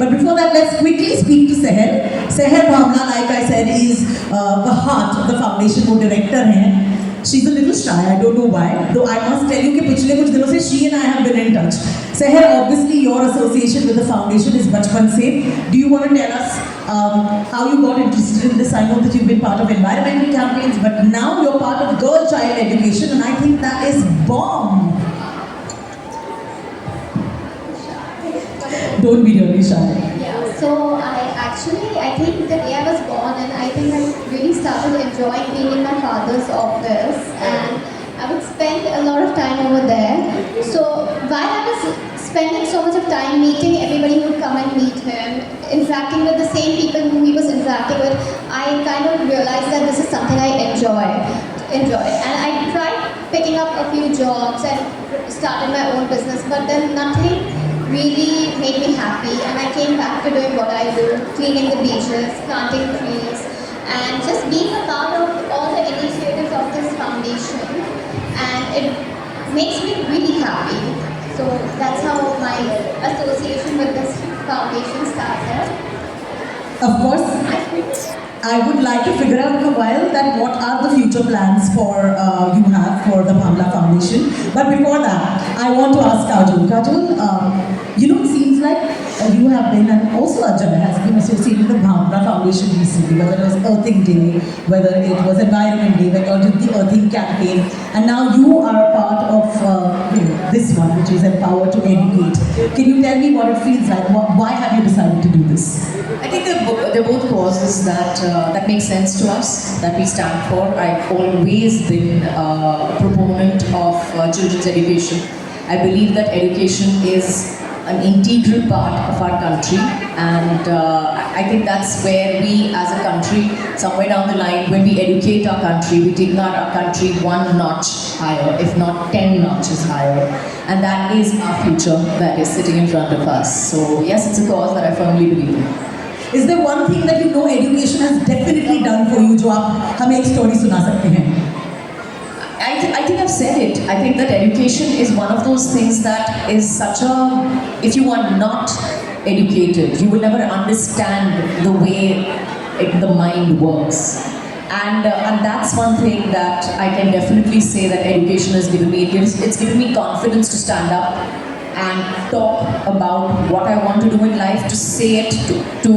But before that, let's quickly speak to Seher. Seher Bhamla, like I said, is the heart of the foundation. वो director हैं. She's a little shy. I don't know why. Though I must tell you कि पिछले कुछ दिनों से she and I have been in touch. Seher, obviously your association with the foundation is बचपन से. Do you want to tell us how you got interested in this? I know that you've been part of environmental campaigns, but now you're part of girl child education, and I think that is bomb. Don't be really shy. Yeah, so I think the day I was born, and I think I really started enjoying being in my father's office, and I would spend a lot of time over there. So while I was spending so much of time meeting everybody who would come and meet him, interacting with the same people who he was interacting with, I kind of realized that this is something I enjoy. And I tried picking up a few jobs and started my own business, but then nothing really made me happy, and I came back to doing what I do, cleaning the beaches, planting trees, and just being a part of all the initiatives of this foundation, and it makes me really happy. So that's how my association with this foundation started. Of course, I would like to figure out in a while that what are the future plans for you have for the Bhamla Foundation. But before that, I want to ask Kajol. Kajol, it seems like you have been, and also Ajay has been associated with the Bhamla Foundation recently, whether it was Earthing Day, whether it was Environment Day, whether it was the Earthing Campaign, and now you are a part of this one, which is Empower to Educate. Can you tell me what it feels like? Why have you decided to do this? I think they're both causes that make sense to us, that we stand for. I've always been a proponent of children's education. I believe that education is an integral part of our country, and I think that's where we as a country, somewhere down the line, when we educate our country, we take our country one notch higher, if not 10 notches higher, and that is our future that is sitting in front of us. So yes, it's a cause that I firmly believe in. Is there one thing that you know education has definitely done for you, जो आप हमें एक story सुना सकते हैं? I think I've said it. I think that education is one of those things that is such a, if you are not educated, you will never understand the way the mind works. And that's one thing that I can definitely say that education has given me. It's given me confidence to stand up and talk about what I want to do in life, to say it to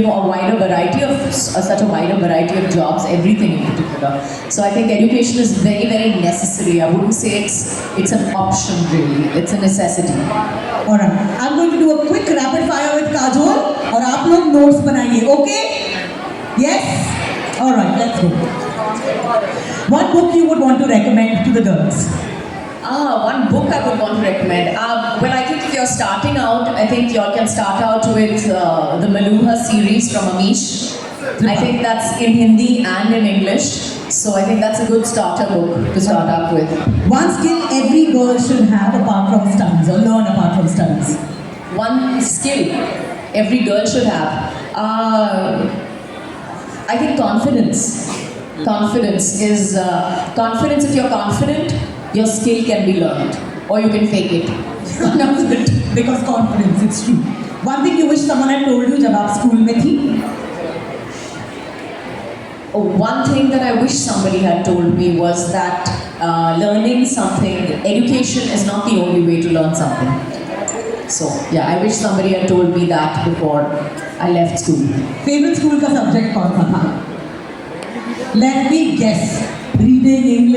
a wider variety of such a wider variety of jobs, everything in particular. So I think education is very, very necessary. I wouldn't say it's an option really. It's a necessity. Alright, I'm going to do a quick rapid fire with Kajol, और आप लोग notes बनाइए, okay? Yes? Alright, let's go. One book you would want to recommend to the girls? One book I would want to recommend. Well, I think if you're starting out, I think you all can start out with the Maluha series from Amish. I think that's in Hindi and in English. So I think that's a good starter book to start up with. One skill every girl should have apart from studies, or learn apart from studies. One skill every girl should have. I think confidence. Confidence is confidence. If you're confident, your skill can be learned, or you can fake it. Because confidence, it's true. One thing you wish someone had told you जब आप school में थी? One thing that I wish somebody had told me was that learning something, education is not the only way to learn something. So yeah, I wish somebody had told me that before I left school. Favorite school का subject कौन सा था? Let me guess. Reading English.